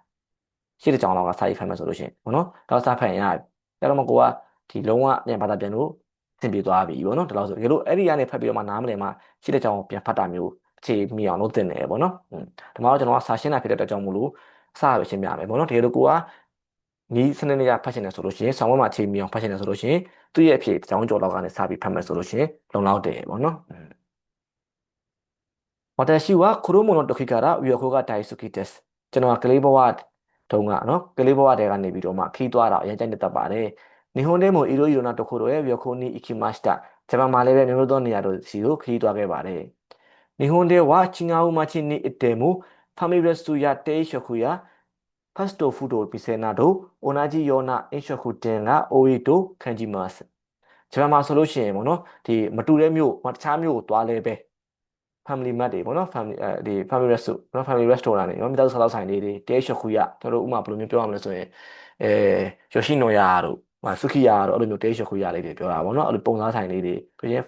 S1: ရှေ့တစ်ကြောင်လောက်ကစာရေးဖတ်မယ်ဆိုလို့ရှိရင်ပေါ့เนาะတော့စဖတ်ရရတယ်အဲ့တော့မှကိုကဒီလုံးဝပြန်ဘာသာပြန်လို့သင်ပြသွားပြီပေါ့เนาะဒီလောက်ဆိုတကယ်လို့အဲ့ဒီကနေဖတ်ပြီးတော့မှနားမလည်မှရှေ့တစ်ကြောင်ပြန်ဖတ်တာမျိုးအခြေမိအောင်လုပ်သင့်တယ်ပေါ့เนาะဒီမှာတော့ကျွန်တော်ကစာရှင်းတာဖြစ်တဲ့အတွက်ကြောင့်မို့လို့အစပဲရှင်းပြမယ်ပေါ့နော်တကယ်လို့ကိုကနီးစနစ်နဲ့ဖတ်ချင်တယ်ဆိုလို့ရှိရင်ဆောင်းဝဲမှာအချိန်မီအောင်ဖတ်ချင်တယ်ဆိုလို့ရှိရင်သူ့ရဲ့အဖြစ်အကြောင်းကြော်လောက်ကနေစပြီးဖတ်မယ်ဆိုလို့ရှိရင်လုံလောက်တယ်ပေါ့နော်私は子供の時から琵琶湖が大好きですကျွန်တော်ကကလေးဘဝတုန်းကနော်ကလေးဘဝတည်းကနေပြီးတော့မှခီးသွားတာအရင်ကျနေတတ်ပါတယ်日本でもいろいろなところへ旅行に行きましたဂျပန်မှာလည်းပဲမျိုးသောနေရာတို့စီကိုခီးသွားခဲ့ပါတယ်日本では違う町に行ってもファミレスや定食やファストフード店など同じような飲食店が多いと感じます。ဂျပန်မှာဆိုလို့ရှိရင်ပေါ့နော်ဒီမတူတဲ့မြို့တခြားမြို့ကိုသွားလဲပဲ family mart တွေပေါ့နော် family ဒီ family restaurant နော် family restaurant တွေနော်မိသားစုစားသောက်ဆိုင်လေးတွေတဲရှော့ခူရကျွန်တော်တို့ဥမာဘယ်လိုမျိုးပြောရမလဲဆိုရင်ယောရှိနိုယာတို့ဆူခီယာတို့အဲ့လိုမျိုးတဲရှော့ခူရလေးတွေပြောတာပေါ့နော်အဲ့လိုပုံစားဆိုင်လေးတွေပြီးရင်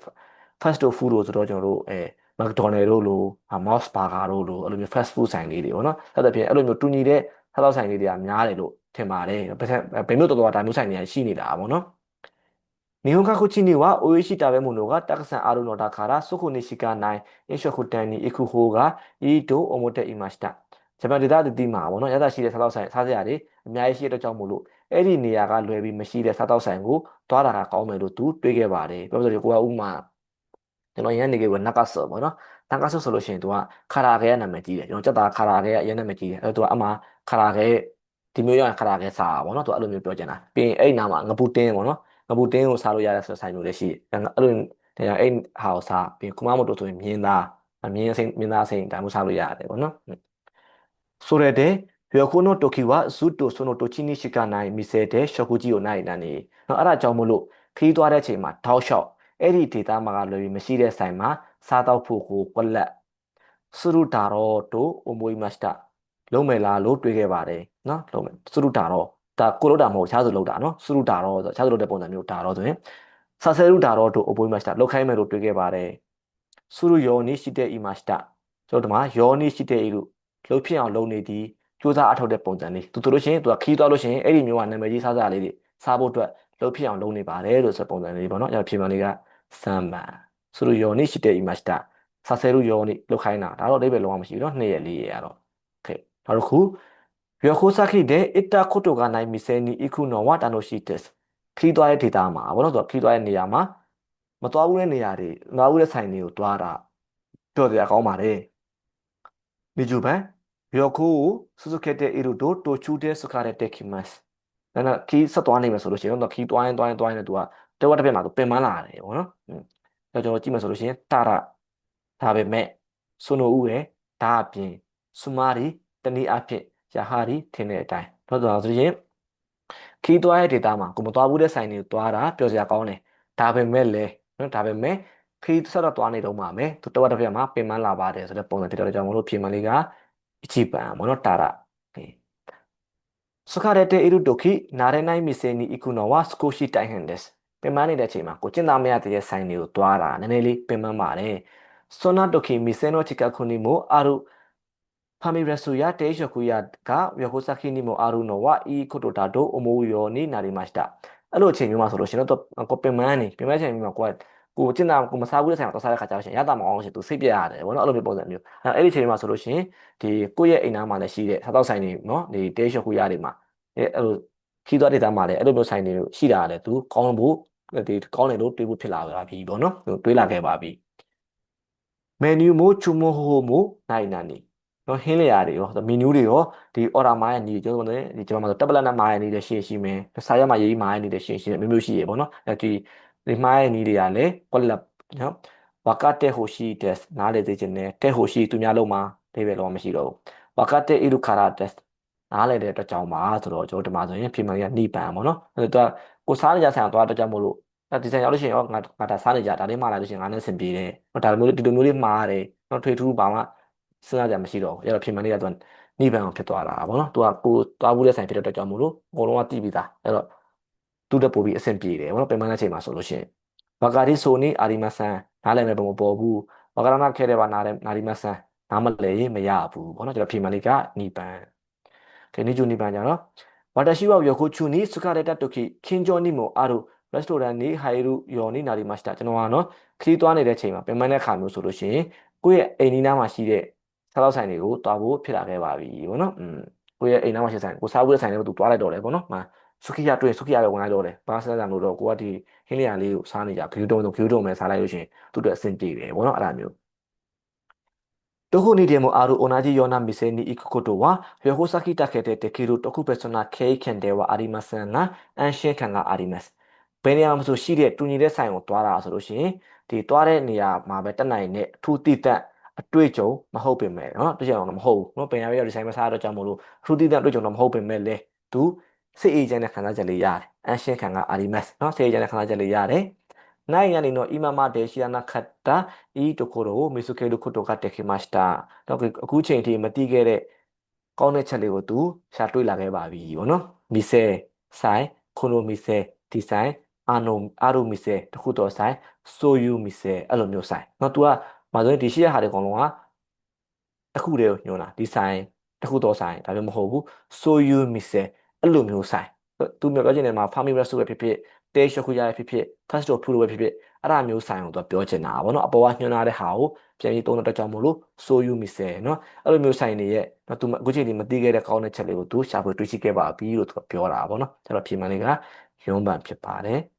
S1: fast food တို့ဆိုတော့ကျွန်တော်တို့McDonald တို့လို Moss Burger တို့လိုအဲ့လိုမျိုး fast food ဆိုင်လေးတွေပေါ့နော်အဲ့ဒါပြင်အဲ့လိုမျိုးတူညီတဲ့စားသောက်ဆိုင်လေးတွေကများတယ်လို့ထင်ပါတယ်ဘယ်မျိုးတော်တော်ဒါမျိုးဆိုင်တွေကရှိနေတာပေါ့နော်日本各地には美味しい食べ物がたくさんあるのだから、そこにしかない飲食店に行く方がいいと思っていました。ဂျပန်ဒေသတည်မှာပေါ့နော်ရသရှိတဲ့စားသောက်ဆိုင်စားစရာတွေအများကြီးရှိတဲ့ကြောင့်မို့လို့အဲ့ဒီနေရာကလွယ်ပြီးမရှိတဲ့စားသောက်ဆိုင်ကိုတွားတာကကောင်းမယ်လို့သူတွေးခဲ့ပါတယ်ပြောဆိုရကိုကဥမာကျွန်တော်ရန်နေကေကနက်ကဆောပေါ့နော်နက်ကဆောဆိုလို့ရှိရင်သူကခါရာခဲရဲ့နာမည်ကြီးတယ်ကျွန်တော်စက်သားခါရာခဲရဲ့အရင်နာမည်ကြီးတယ်အဲ့တော့သူကအမှခါရာခဲဒီမျိုးရခါရာခဲစားပေါ့နော်သူအဲ့လိုမျိုးပြောချင်တာပြီးရင်အဲ့နာမှာငပူတင်းပေါ့နော်ငပူတင်းကိုစားလို့ရတဲ့ဆိုဆိုင်မျိုးလည်းရှိတယ်အဲ့လိုအဲ့ဟာကိုစားပြီးကုမမိုတိုဆိုရင်မြင်းသား မြင်းအစိမ်းမြင်းသားအစိမ်းဒါမျိုးစားလို့ရတယ်ပေါ့နော်ဆိုရတဲ့ရွေခုနိုတိုကီဝါဇူတိုဆိုနိုတိုချီနီရှိကနိုင်မီဆဲတဲ့ရှော့ကူဂျီကိုနိုင်နာနေနော်အဲ့ဒါကြောင့်မလို့ခီးသွားတဲ့အချိန်မှာထောက်လျှောက်အဲ့ဒီဒေတာမှာကလွယ်ပြီးမရှိတဲ့ဆိုင်မှာစားတော့ဖို့ကိုကွက်လက်စရုဒါရောတိုအိုမိုီမတ်တာလုံးမယ်လားလို့တွေးခဲ့ပါတယ်နော်လုံးမယ်စရုဒါရောဒါကိုလို့တာမဟုတ်ချားဆိုလို့တာနော်စရုဒါရောဆိုချားဆိုလို့တဲ့ပုံစံမျိုးဒါရောဆိုရင်ဆာဆယ်ရုဒါရောတိုအိုမိုီမတ်တာလောက်ခိုင်းမယ်လို့တွေးခဲ့ပါတယ်စရုယောနီရှိတဲ့အီမတ်တာကျွန်တော်ဒီမှာယောနီရှိတဲ့အီလို့လှုပ်ဖြစ်အောင်လုပ်နေသည်စူးစမ်းအထောက်တဲ့ပုံစံလေးသူတို့လို့ရှိရင်သူကခီးသွားလို့ရှိရင်အဲ့ဒီမျိုးကနာမည်ကြီးစားစားလေးတွေစားဖို့အတွက်လှုပ်ဖြစ်အောင်လုပ်နေပါတယ်လို့ဆိုပုံစံလေးပေါ့နော်အဲ့တော့ဖြေမှန်လေးကစမ်ဘာဆိုလိုယောနီရှိတဲ့အီမတ်တာဆာဆယ်ရုယောနီလှုပ်ခိုင်းတာဒါတော့အဓိပ္ပာယ်လုံးဝမရှိဘူးနော်2ရက်4ရက်ရတော့โอเคနောက်တစ်ခုယောခိုစာခိတဲ့အစ်တာခိုတိုကနိုင်မီဆယ်နီအခုနော်ဝါတာနိုရှိတက်ခီးသွားတဲ့ဒေတာမှာဘောနော်သူကခီးသွားတဲ့နေရာမှာမသွားဘူးတဲ့နေရာတွေမသွားဘူးတဲ့ဆိုင်တွေကိုသွားတာပြောစရာကောင်းပါတယ်မိဂျူပန်ယောခိုကိုစုစုခဲ့တဲ့အီရိုတိုတိုချူတဲ့စကားတဲ့တက်ခီမတ်ဒါနဲ့ခီးဆက်သွားနိုင်မယ်ဆိုလို့ရှိရင်တော့ခီးသွားရင်သူကတဝက်တစ်ပြက်မှာသူပင်မလာတယ်ပေါ့နော်ကျွန်တော်ကြည့်မယ်ဆိုလို့ရှိရင်တာရဒါပေမဲ့ဆွနိုဦးရဲ့ဒါအပြင်ဆူမာရီတနည်းအားဖြင့်ယာဟာရီထင်တဲ့အတိုင်းတော့ဆိုရင်ခီးသွားတဲ့ဒေတာမှာကိုမသွားဘူးတဲ့ဆိုင်တွေသွားတာပြောစရာကောင်းတယ်ဒါပေမဲ့လည်းနော်ဒါပေမဲ့ခီးဆက်တော့သွားနေတော့မှာပဲသူတဝက်တစ်ပြက်မှာပင်မလာပါတယ်ဆိုတဲ့ပုံစံဖြစ်တော့ကြောင့်မလို့ပြင်မလေးကအချိပန်မနော်တာရစကားရတဲ့ iru doki narenai miseni ikuno wa skoshi taihen des ပင်မနေတဲ့အချိန်မှာကိုကျင့်သားမရတဲ့ဆိုင်တွေကိုတွားတာနည်းနည်းလေးပင်မပါတယ်ဆိုနာဒိုကီမီဆန်နိုချီကာခုနီမိုအာရုဖာမီရဆူယာတေရှကူယာကယောကိုဆာခီနီမိုအာရုနိုဝါအီခိုတိုတာဒိုအိုမိုယောနီနာရီမတ်တာအဲ့လိုအချိန်မျိုးမှာဆိုလို့ရှိရင်တော့ကိုပင်မချိန်မျိုးမှာကိုကျင့်သားကိုမစားဘူးတဲ့ဆိုင်မှာတော့စားတဲ့ခါကျတော့ရှင်ရတာမအောင်လို့ရှိရင်သူစိတ်ပြရတယ်ဗောနော်အဲ့လိုမျိုးပုံစံမျိုးအဲ့ဒီအချိန်မှာဆိုလို့ရှိရင်ဒီကိုယ့်ရဲ့အိမ်သားမှာလည်းရှိတဲ့စားတော့ဆိုင်တွေနော်ဒီတေရှကူယာတွေမှာအဲ့လိုခီးသွားဒေတာမှာလည်းအဲ့လိုမျိုးဆိုင်တွေရှိတာလည်းသူကောင်းဖို့ဒီကောင်းတယ်လို့တွေးဖို့ဖြစ်လာပါပြီဗောနော်တွေးလာခဲ့ပါပြီမန်နူမိုချူမိုဟိုမိုနိုင်နာနီနော်ဟင်းလျာတွေရောမီနူးတွေရောဒီအော်ဒါမိုင်းနီကျွန်တော်တို့ဒီကျွန်တော်တို့တက်ပလက်နက်မိုင်းနီတဲ့ရှင်းရှိမယ်စာရွက်မှာရေးမိုင်းနီတဲ့ရှင်းရှိတယ်မျိုးရှိရေပေါ့နော်ဒီမိုင်းနီတွေကလည်းကွက်လက်နော်ဝါကတဲ့ဟိုရှိတက်နားလေသိချင်တယ်တဲ့ဟိုရှိသူများလုံးမှာအဓိပ္ပာယ်လုံးမရှိတော့ဘူးဝါကတဲ့အီလူခါရာတက်နားလေတဲ့အတွက်ကြောင့်ပါဆိုတော့ကျွန်တော်ဒီမှာဆိုရင်ပြင်မှန်ရနှိပန်ပေါ့နော်အဲ့တော့ကိုစားရကြဆိုင်တော့အတွက်ကြောင့်မို့လို့ဒီဇိုင်ရောက်လို့ရှိရင်ငါဒါစားနေကြဒါလေးမှာလာလို့ရှိရင်ငါနဲ့ဆင်ပြေတယ်ဒါလိုမျိုးဒီလိုမျိုးလေးမှားတယ်တော့ထွေထူးဘာမှစဉ်းစားကြမရှိတော့ဘူးအဲ့တော့ပြင်မှန်လေးကသူကနိဗ္ဗာန်ကိုဖြစ်သွားတာဗောနော်သူကကိုသွားဘူးတဲ့ဆိုင်ဖြစ်တဲ့အတွက်ကြောင့်မို့လို့အကုန်လုံးကတည်ပြီးသားအဲ့တော့သူတက်ပို့ပြီးအဆင်ပြေတယ်ဗောနော်ပြင်မှန်တဲ့အချိန်မှာဆိုလို့ရှိရင်ဝကာရီဆိုနီအာရီမဆန်နားလည်မဲ့ပုံမပေါ်ဘူးဝကာရနာခဲတဲ့ပါနာရီမဆန်နားမလဲမရဘူးဗောနော်ကျွန်တော်ပြင်မှန်လေးကနိဗ္ဗာန်ကဲနိဂျူနိဗ္ဗာန်ကြတော့ဝါတာရှိဝယောခုချူနီစကာရတတုခိခင်ဂျောနီမိုအာရုရက်စတိုရန်နီဟိုင်ရူယောနီနာရီမတ်တာကျွန်တော်ကနော်ခရီးသွားနေတဲ့ချိန်မှာပြင်ပန်းတဲ့ခါမျိုးဆိုလို့ရှိရင်ကိုယ့်ရဲ့အိမ်နီးနားမှာရှိတဲ့စားသောက်ဆိုင်တွေကိုတွားဖို့ဖြစ်လာခဲ့ပါပြီဘောနော်ကိုယ့်ရဲ့အိမ်နားမှာရှိဆိုင်ကိုစားဖို့တဲ့ဆိုင်တွေကိုသူတွားလိုက်တော့တယ်ဘောနော်စုခိယတွေ့စုခိယပဲဝင်လိုက်တော့တယ်ဘာစားကြလို့တော့ကိုကဒီဟင်းလျာလေးကိုစားနေကြဂယူတုံပဲစားလိုက်လို့ရှိရင်သူ့အတွက်အဆင်ပြေတယ်ဘောနော်အဲ့ဒါမျိုးどこにでもある同じような店に行くことは、旅行先だけでできる特別な経験ではありませんが、安心感があります。ဘယ်နေရာမှာဆိုရှိတဲ့တူညီတဲ့ဆိုင်ကိုတွားတာဆိုလို့ရှိရင်ဒီတွားတဲ့နေရာမှာပဲတက်နိုင်တဲ့ထူးတိတက်အတွေ့အကြုံမဟုတ်ပင်မဲ့เนาะတွေ့ကြအောင်တော့မဟုတ်ဘူးเนาะပင်ရရဒီဆိုင်မှာစားတော့ကြောင့်မလို့ထူးတိတက်အတွေ့အကြုံတော့မဟုတ်ပင်မဲ့လေသူစိတ်အေးချမ်းတဲ့ခံစားချက်လေးရတယ်အန်ရှင်းခံကအာရီမတ်เนาะစိတ်အေးချမ်းတဲ့ခံစားချက်လေးရတယ်နိုင်ရနေတော့အီမာမဒေရှီယာနာခတ်တာဤတကိုရိုမီဆူကေလူခုတိုကတက်ခိမတ်တာတော့အခုချိန်ထိမတီးခဲ့တဲ့ကောင်းတဲ့ချက်လေးကိုသူရှာတွေ့လာခဲ့ပါပြီဗောနော်မီဆဲဆိုင်ခိုနိုမီဆဲဒီဆိုင်အာနိုမီဆဲတခုတော့ဆိုင်ဆိုယူမီဆဲအဲ့လိုမျိုးဆိုင်เนาะ तू ကမဆိုရင်ဒီရှိရဟာတွေအကုန်လုံးကတခုတည်းကိုညွှန်တာဒီဆိုင်တခုတော့ဆိုင်ဒါပေမဲ့မဟုတ်ဘူးဆိုယူမီဆဲအဲ့လိုမျိုးဆိုင်သူမျိုးပြောချင်တယ်မှာဖာမီရက်ဆိုပဲဖြစ်ဖြစ်တေးရှခုရပဲဖြစ်ဖြစ်ဖတ်စတော့ဖူလိုပဲဖြစ်ဖြစ်အဲ့ဒါမျိုးဆိုင်ကိုသူပြောချင်တာဗောနော်အပေါ်ကညွှန်ထားတဲ့ဟာကိုပြန်ပြီးသုံးတော့ကြောင့်မို့လို့ဆိုယူမီဆဲเนาะအဲ့လိုမျိုးဆိုင်တွေရဲ့နော်သူအခုချိန်ဒီမသိခဲ့တဲ့ကောင်းတဲ့ချက်လေးကိုသူရှာဖွေတွေ့ရှိခဲ့ပါပြီလို့သူပြောတာဗောနော်အဲ့တော့ပြင်မှန်လေးကရုံးပန်ဖြစ်ပါတယ်